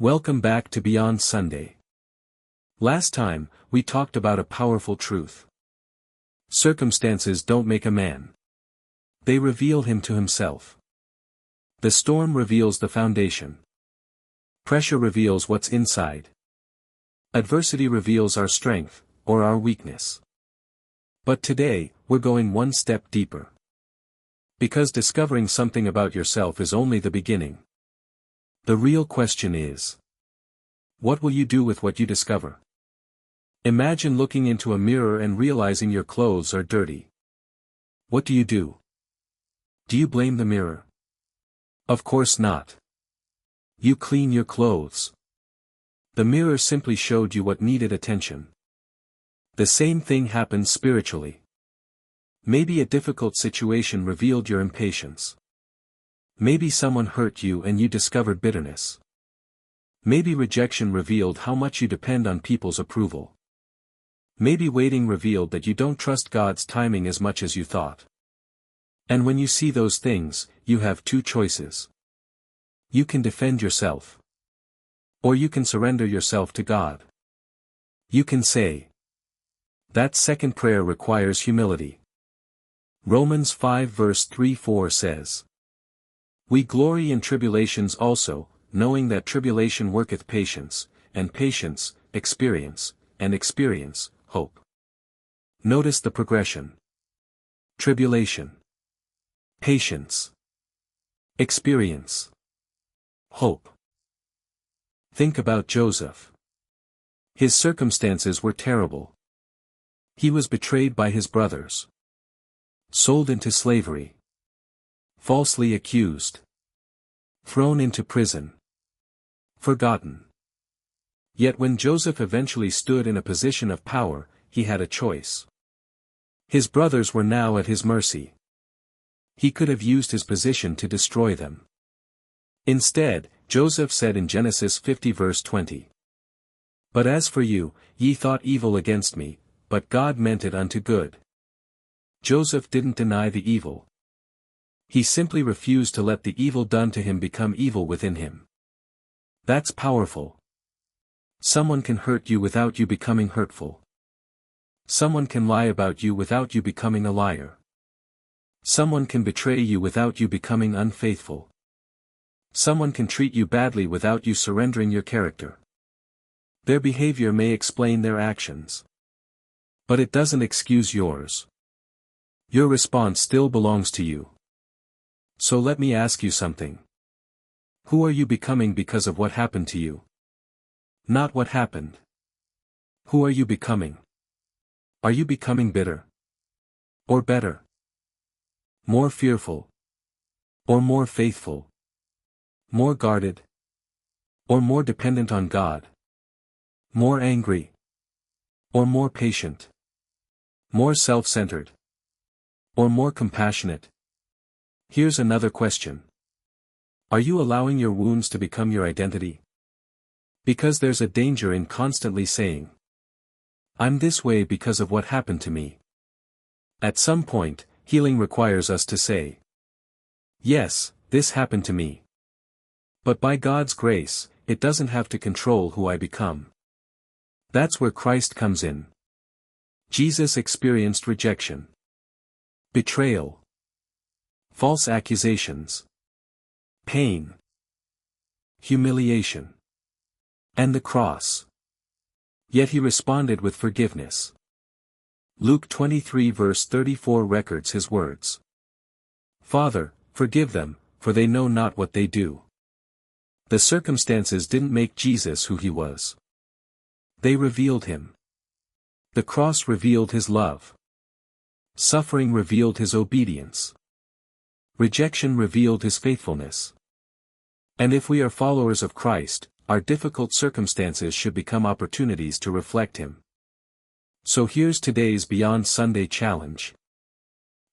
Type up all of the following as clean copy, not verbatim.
Welcome back to Beyond Sunday. Last time, we talked about a powerful truth. Circumstances don't make a man. They reveal him to himself. The storm reveals the foundation. Pressure reveals what's inside. Adversity reveals our strength, or our weakness. But today, we're going one step deeper. Because discovering something about yourself is only the beginning. The real question is, what will you do with what you discover? Imagine looking into a mirror and realizing your clothes are dirty. What do you do? Do you blame the mirror? Of course not. You clean your clothes. The mirror simply showed you what needed attention. The same thing happens spiritually. Maybe a difficult situation revealed your impatience. Maybe someone hurt you and you discovered bitterness. Maybe rejection revealed how much you depend on people's approval. Maybe waiting revealed that you don't trust God's timing as much as you thought. And when you see those things, you have two choices. You can defend yourself. Or you can surrender yourself to God. You can say. That second prayer requires humility. Romans 5 verse 3-4 says. We glory in tribulations also, knowing that tribulation worketh patience, and patience, experience, and experience, hope. Notice the progression. Tribulation. Patience. Experience. Hope. Think about Joseph. His circumstances were terrible. He was betrayed by his brothers. Sold into slavery. Falsely accused. Thrown into prison. Forgotten. Yet when Joseph eventually stood in a position of power, he had a choice. His brothers were now at his mercy. He could have used his position to destroy them. Instead, Joseph said in Genesis 50 verse 20. But as for you, ye thought evil against me, but God meant it unto good. Joseph didn't deny the evil. He simply refused to let the evil done to him become evil within him. That's powerful. Someone can hurt you without you becoming hurtful. Someone can lie about you without you becoming a liar. Someone can betray you without you becoming unfaithful. Someone can treat you badly without you surrendering your character. Their behavior may explain their actions. But it doesn't excuse yours. Your response still belongs to you. So let me ask you something. Who are you becoming because of what happened to you? Not what happened. Who are you becoming? Are you becoming bitter? Or better? More fearful? Or more faithful? More guarded? Or more dependent on God? More angry? Or more patient? More self-centered? Or more compassionate? Here's another question. Are you allowing your wounds to become your identity? Because there's a danger in constantly saying, I'm this way because of what happened to me. At some point, healing requires us to say, yes, this happened to me. But by God's grace, it doesn't have to control who I become. That's where Christ comes in. Jesus experienced rejection, betrayal, false accusations, pain, humiliation, and the cross. Yet he responded with forgiveness. Luke 23 verse 34 records his words. Father, forgive them, for they know not what they do. The circumstances didn't make Jesus who he was. They revealed him. The cross revealed his love. Suffering revealed his obedience. Rejection revealed his faithfulness. And if we are followers of Christ, our difficult circumstances should become opportunities to reflect him. So here's today's Beyond Sunday challenge.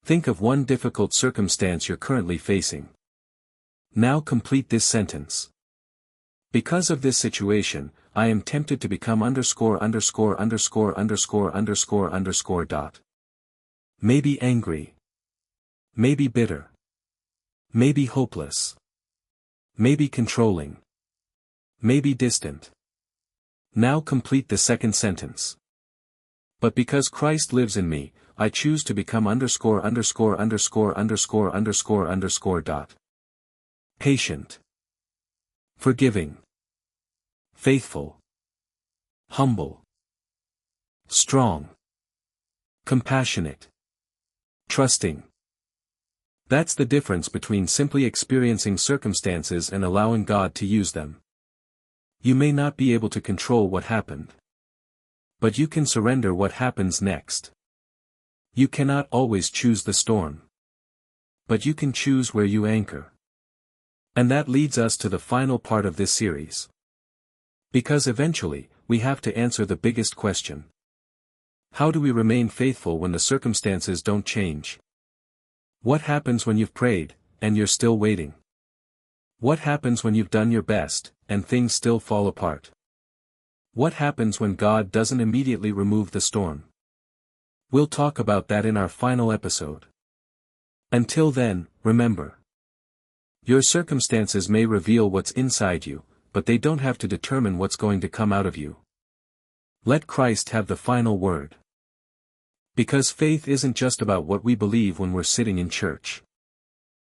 Think of one difficult circumstance you're currently facing. Now complete this sentence. Because of this situation, I am tempted to become dot. Maybe angry. Maybe bitter. Maybe hopeless. Maybe controlling. may be distant. Now complete the second sentence. But because Christ lives in me, I choose to become _________. Patient. Forgiving. Faithful. Humble. Strong. Compassionate. Trusting. That's the difference between simply experiencing circumstances and allowing God to use them. You may not be able to control what happened. But you can surrender what happens next. You cannot always choose the storm. But you can choose where you anchor. And that leads us to the final part of this series. Because eventually, we have to answer the biggest question. How do we remain faithful when the circumstances don't change? What happens when you've prayed, and you're still waiting? What happens when you've done your best, and things still fall apart? What happens when God doesn't immediately remove the storm? We'll talk about that in our final episode. Until then, remember. Your circumstances may reveal what's inside you, but they don't have to determine what's going to come out of you. Let Christ have the final word. Because faith isn't just about what we believe when we're sitting in church.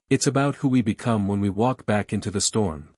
It's about who we become when we walk back into the storm.